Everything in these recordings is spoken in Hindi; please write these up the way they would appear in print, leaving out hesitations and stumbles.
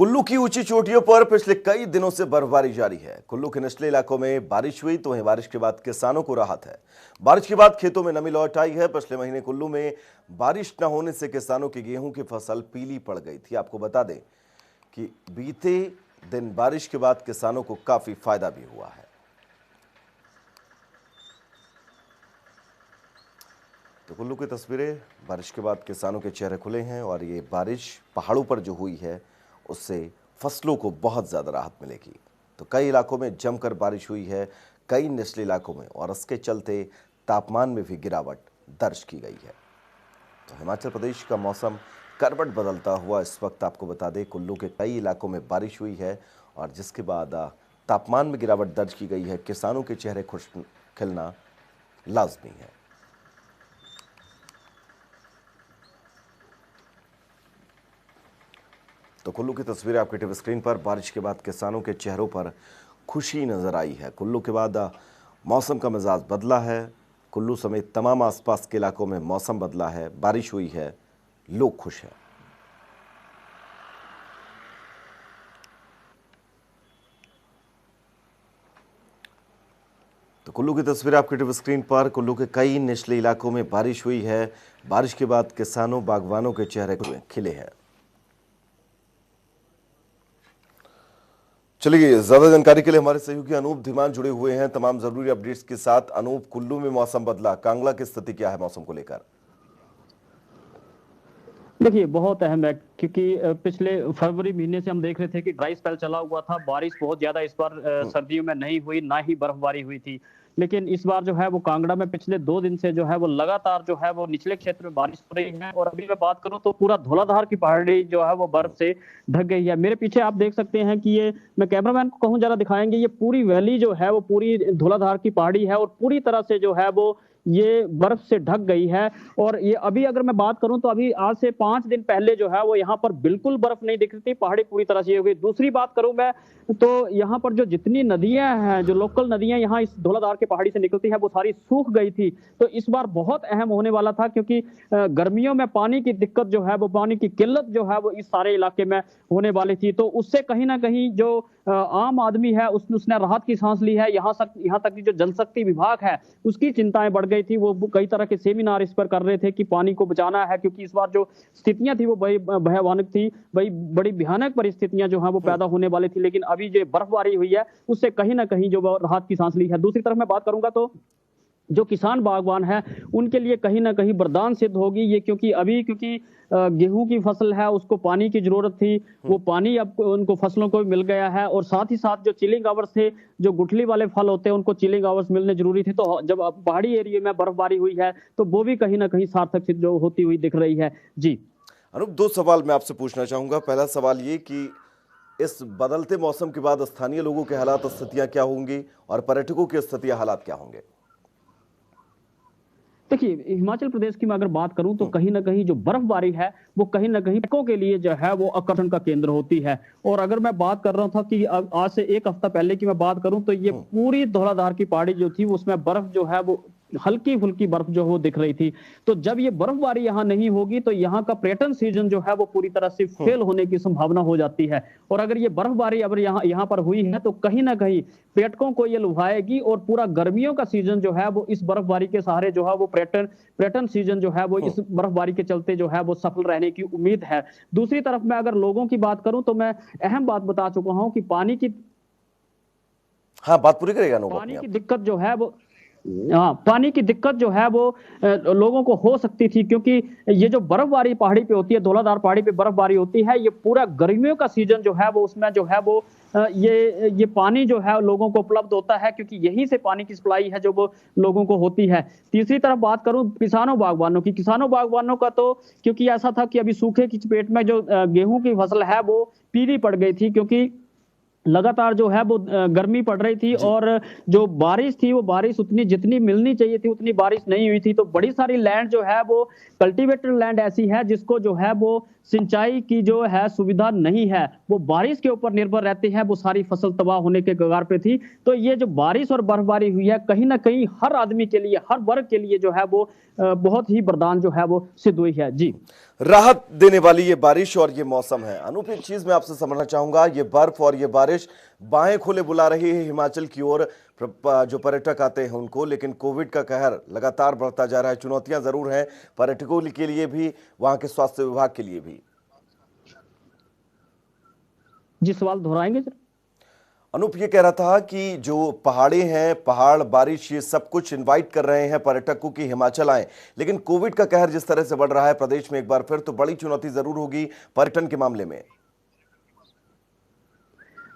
कुल्लू की ऊंची चोटियों पर पिछले कई दिनों से बर्फबारी जारी है। कुल्लू के निचले इलाकों में बारिश हुई तो वहीं बारिश के बाद किसानों को राहत है। बारिश के बाद खेतों में नमी लौट आई है। पिछले महीने कुल्लू में बारिश न होने से किसानों की गेहूं की फसल पीली पड़ गई थी। आपको बता दें कि बीते दिन बारिश के बाद किसानों को काफी फायदा भी हुआ है। तो कुल्लू की तस्वीरें, बारिश के बाद किसानों के चेहरे खुले हैं और ये बारिश पहाड़ों पर जो हुई है उससे फसलों को बहुत ज़्यादा राहत मिलेगी। तो कई इलाकों में जमकर बारिश हुई है, कई निचले इलाकों में, और इसके चलते तापमान में भी गिरावट दर्ज की गई है। तो हिमाचल प्रदेश का मौसम करवट बदलता हुआ इस वक्त आपको बता दें कुल्लू के कई इलाकों में बारिश हुई है और जिसके बाद तापमान में गिरावट दर्ज की गई है। किसानों के चेहरे खुश खिलना लाजमी है। तो कुल्लू की तस्वीरें आपके टीवी स्क्रीन पर। बारिश के बाद किसानों के चेहरों पर खुशी नजर आई है। कुल्लू के बाद मौसम का मिजाज बदला है। कुल्लू समेत तमाम आसपास के इलाकों में मौसम बदला है, बारिश हुई है, लोग खुश हैं। तो कुल्लू की तस्वीरें आपके टीवी स्क्रीन पर। कुल्लू के कई निचले इलाकों में बारिश हुई है। बारिश के बाद किसानों, बागवानों के चेहरे खिले हैं। चलिए, ज्यादा जानकारी के लिए हमारे सहयोगी अनूप धीमान जुड़े हुए हैं तमाम जरूरी अपडेट्स के साथ। अनूप, कुल्लू में मौसम बदला, कांगड़ा की स्थिति क्या है मौसम को लेकर? देखिए, बहुत अहम है क्योंकि पिछले फरवरी महीने से हम देख रहे थे कि ड्राई स्पेल चला हुआ था। बारिश बहुत ज्यादा इस बार सर्दियों में नहीं हुई, ना ही बर्फबारी हुई थी। लेकिन इस बार जो है वो कांगड़ा में पिछले 2 दिन से जो है वो लगातार जो है वो निचले क्षेत्र में बारिश हो रही है। और अभी मैं बात करूं तो पूरा धौलाधार की पहाड़ी जो है वो बर्फ से ढक गई है। मेरे पीछे आप देख सकते हैं कि ये, मैं कैमरामैन को कहूं जरा दिखाएंगे, ये पूरी वैली जो है वो पूरी धौलाधार की पहाड़ी है और पूरी तरह से जो है वो ये बर्फ से ढक गई है। और ये अभी अगर मैं बात करूं तो अभी आज से 5 दिन पहले जो है वो यहाँ पर बिल्कुल बर्फ नहीं दिख रही थी, पहाड़ी पूरी तरह से हो गई। दूसरी बात करूं मैं तो यहाँ पर जो जितनी नदियां हैं, जो लोकल नदियां यहाँ इस धौलाधार के पहाड़ी से निकलती है, वो सारी सूख गई थी। तो इस बार बहुत अहम होने वाला था क्योंकि गर्मियों में पानी की दिक्कत जो है वो, पानी की किल्लत जो है वो इस सारे इलाके में होने वाली थी। तो उससे कहीं ना कहीं जो आम आदमी है उसने राहत की सांस ली है। यहाँ तक कि जो जल शक्ति विभाग है उसकी चिंताएं बढ़ गई थी। वो कई तरह के सेमिनार इस पर कर रहे थे कि पानी को बचाना है, क्योंकि इस बार जो स्थितियां थी वो बड़ी भयावह थी, बड़ी भयानक परिस्थितियां जो है वो पैदा होने वाली थी। लेकिन अभी जो बर्फबारी हुई है उससे कहीं ना कहीं जो राहत की सांस ली है। दूसरी तरफ मैं बात करूंगा तो जो किसान बागवान है उनके लिए कहीं ना कहीं वरदान सिद्ध होगी ये, क्योंकि गेहूं की फसल है उसको पानी की जरूरत थी, वो पानी अब उनको फसलों को मिल गया है। और साथ ही साथ जो चिलिंग आवर्स थे, जो गुठली वाले फल होते हैं, उनको चिलिंग आवर्स मिलने जरूरी थे। तो जब पहाड़ी एरिया में बर्फबारी हुई है तो वो भी कहीं ना कहीं सार्थक सिद्ध जो होती हुई दिख रही है। जी अनूप, 2 सवाल मैं आपसे पूछना चाहूंगा। पहला सवाल ये कि इस बदलते मौसम के बाद स्थानीय लोगों के हालात, स्थितियां क्या होंगी और पर्यटकों की स्थितियां, हालात क्या होंगे? देखिए, हिमाचल प्रदेश की मैं अगर बात करूं तो कहीं ना कहीं जो बर्फबारी है वो कहीं ना कहीं पर्यटकों के लिए जो है वो आकर्षण का केंद्र होती है। और अगर मैं बात कर रहा था कि आज से 1 हफ्ता पहले की मैं बात करूं तो ये पूरी धौलाधार की पहाड़ी जो थी उसमें बर्फ जो है वो हल्की फुल्की बर्फ जो वो दिख रही थी। तो जब ये बर्फबारी यहाँ नहीं होगी तो यहाँ का पर्यटन सीजन जो है वो पूरी तरह से फेल होने की संभावना हो जाती है। और अगर ये बर्फबारी अगर यहाँ पर हुई है तो कहीं ना कहीं पर्यटकों को ये लुभाएगी और पूरा गर्मियों का सीजन जो है वो इस बर्फबारी के सहारे जो है वो पर्यटन सीजन जो है वो इस बर्फबारी के चलते जो है वो सफल रहने की उम्मीद है। दूसरी तरफ मैं अगर लोगों की बात करूं तो मैं अहम बात बता चुका हूं कि पानी की बात पूरी करेगा अनूप? पानी की दिक्कत जो है वो, हाँ, पानी की दिक्कत जो है वो लोगों को हो सकती थी, क्योंकि ये जो बर्फबारी पहाड़ी पे होती है, धौलाधार पहाड़ी पे बर्फबारी होती है, ये पूरा गर्मियों का सीजन जो है वो उसमें जो है वो ये पानी जो है लोगों को उपलब्ध होता है, क्योंकि यहीं से पानी की सप्लाई है जो वो लोगों को होती है। तीसरी तरफ बात करूं किसानों बागवानों का तो क्योंकि ऐसा था कि अभी सूखे की चपेट में जो गेहूं की फसल है वो पीली पड़ गई थी, क्योंकि लगातार जो है वो गर्मी पड़ रही थी और जो बारिश थी वो बारिश उतनी जितनी मिलनी चाहिए थी उतनी बारिश नहीं हुई थी। तो बड़ी सारी लैंड जो है वो कल्टीवेटेड लैंड ऐसी है जिसको जो है वो सिंचाई की जो है सुविधा नहीं है, वो बारिश के ऊपर निर्भर रहती है, वो सारी फसल तबाह होने के कगार पे थी। तो ये जो बारिश और बर्फबारी हुई है कहीं ना कहीं हर आदमी के लिए, हर वर्ग के लिए जो है वो बहुत ही वरदान जो है वो सिद्ध हुई है। जी राहत देने वाली ये बारिश और ये मौसम है। अनूप, एक चीज मैं आपसे समझना चाहूंगा, ये बर्फ और ये बारिश बाहें खोले बुला रही है हिमाचल की ओर जो पर्यटक आते हैं उनको, लेकिन कोविड का कहर लगातार बढ़ता जा रहा है। चुनौतियां जरूर हैं पर्यटकों के लिए भी, वहां के स्वास्थ्य विभाग के लिए भी। जी, सवाल दोहराएंगे सर? अनूप ये कह रहा था कि जो पहाड़े हैं, पहाड़, बारिश, ये सब कुछ इनवाइट कर रहे हैं पर्यटकों की हिमाचल आए, लेकिन कोविड का कहर जिस तरह से बढ़ रहा है प्रदेश में एक बार फिर, तो बड़ी चुनौती जरूर होगी पर्यटन के मामले में।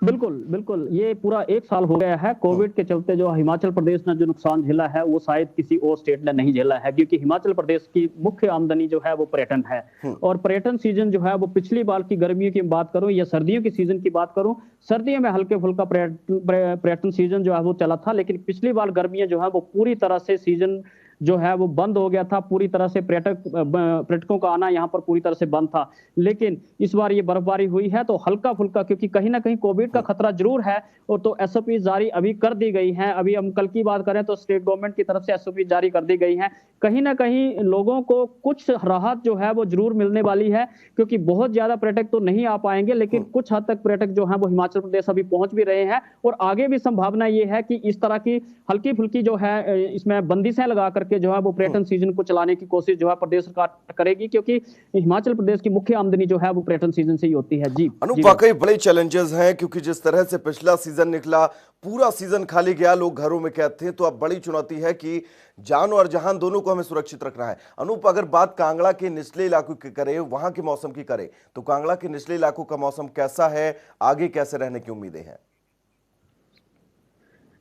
बिल्कुल बिल्कुल, ये पूरा 1 साल हो गया है कोविड के चलते। जो हिमाचल प्रदेश ने जो नुकसान झेला है वो शायद किसी और स्टेट ने नहीं झेला है, क्योंकि हिमाचल प्रदेश की मुख्य आमदनी जो है वो पर्यटन है। और पर्यटन सीजन जो है वो पिछली बार की गर्मियों की बात करूं या सर्दियों की सीजन की बात करूं, सर्दियों में हल्के फुल्का पर्यटन सीजन जो है वो चला था, लेकिन पिछली बार गर्मियां जो है वो पूरी तरह से सीजन जो है वो बंद हो गया था। पूरी तरह से पर्यटकों का आना यहाँ पर पूरी तरह से बंद था। लेकिन इस बार ये बर्फबारी हुई है तो हल्का फुल्का, क्योंकि कहीं ना कहीं कोविड का खतरा जरूर है, और तो एसओपी जारी अभी कर दी गई है। अभी हम कल की बात करें तो स्टेट गवर्नमेंट की तरफ से एसओपी जारी कर दी गई है। कहीं ना कहीं लोगों को कुछ राहत जो है वो जरूर मिलने वाली है, क्योंकि बहुत ज्यादा पर्यटक तो नहीं आ पाएंगे, लेकिन कुछ हद तक पर्यटक जो है वो हिमाचल प्रदेश अभी पहुंच भी रहे हैं। और आगे भी संभावना ये है कि इस तरह की हल्की फुल्की जो है इसमें बंदिशें लगा करके जो है वो पर्यटन सीजन को चलाने की कोशिश जो है प्रदेश सरकार करेगी, क्योंकि हिमाचल प्रदेश की मुख्य आमदनी जो है वो पर्यटन सीजन से ही होती है। जी अनूप, वाकई बड़े चैलेंजेस हैं, क्योंकि जिस तरह से पिछला सीजन निकला, पूरा सीजन खाली गया, लोग घरों में कैद थे, तो अब बड़ी चुनौती है कि जान और जहान दोनों को हमें सुरक्षित रखना है। अनूप, अगर बात कांगड़ा के निचले इलाकों की करें, वहां के मौसम की करें, तो कांगड़ा के निचले इलाकों का मौसम कैसा है, आगे कैसे रहने की उम्मीदें हैं?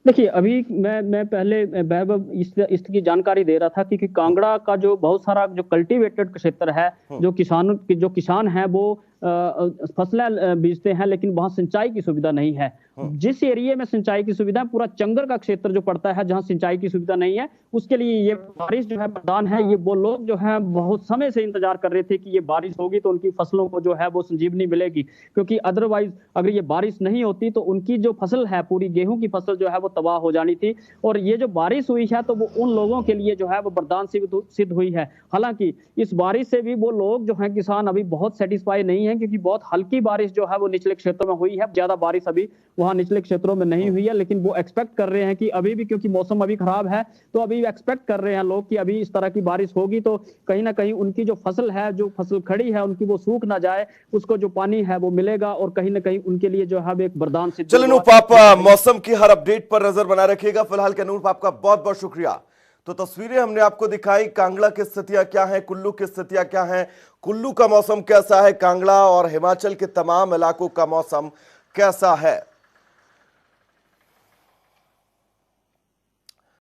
देखिए, अभी मैं पहले वैभव इसकी जानकारी दे रहा था कि कांगड़ा का जो बहुत सारा जो कल्टीवेटेड क्षेत्र है, जो किसान है वो फसलें बीजते हैं, लेकिन वहां सिंचाई की सुविधा नहीं है। जिस एरिया में सिंचाई की सुविधा, पूरा चंगर का क्षेत्र जो पड़ता है जहां सिंचाई की सुविधा नहीं है, उसके लिए ये बारिश जो है वरदान है। ये वो लोग जो है बहुत समय से इंतजार कर रहे थे कि ये बारिश होगी तो उनकी फसलों को जो है वो संजीवनी मिलेगी, क्योंकि अदरवाइज अगर ये बारिश नहीं होती तो उनकी जो फसल है, पूरी गेहूं की फसल जो है वो तबाह हो जानी थी। और ये जो बारिश हुई है तो वो उन लोगों के लिए जो है वो वरदान सिद्ध हुई है। हालांकि इस बारिश से भी वो लोग जो है किसान अभी बहुत सेटिस्फाई नहीं है, क्योंकि बहुत हल्की बारिश जो है वो निचले क्षेत्रों में हुई है। ज्यादा बारिश अभी वहां निचले क्षेत्रों में नहीं हुई है, लेकिन वो एक्सपेक्ट कर रहे हैं कि अभी भी, क्योंकि मौसम अभी खराब है, तो अभी एक्सपेक्ट कर रहे हैं लोग कि अभी इस तरह की बारिश होगी तो कहीं ना कहीं उनकी जो फसल है, जो फसल खड़ी है उनकी, वो सूख ना जाए, उसको जो पानी है वो मिलेगा, और कहीं ना कहीं उनके लिए जो है एक वरदान सिद्ध चलिए अनूप, आप मौसम की हर अपडेट पर नजर बनाए रखिएगा। फिलहाल के अनूप, आपका बहुत बहुत शुक्रिया। तो तस्वीरें हमने आपको दिखाई, कांगड़ा की स्थितियां क्या हैं, कुल्लू की स्थितियां क्या हैं, कुल्लू का मौसम कैसा है, कांगड़ा और हिमाचल के तमाम इलाकों का मौसम कैसा है।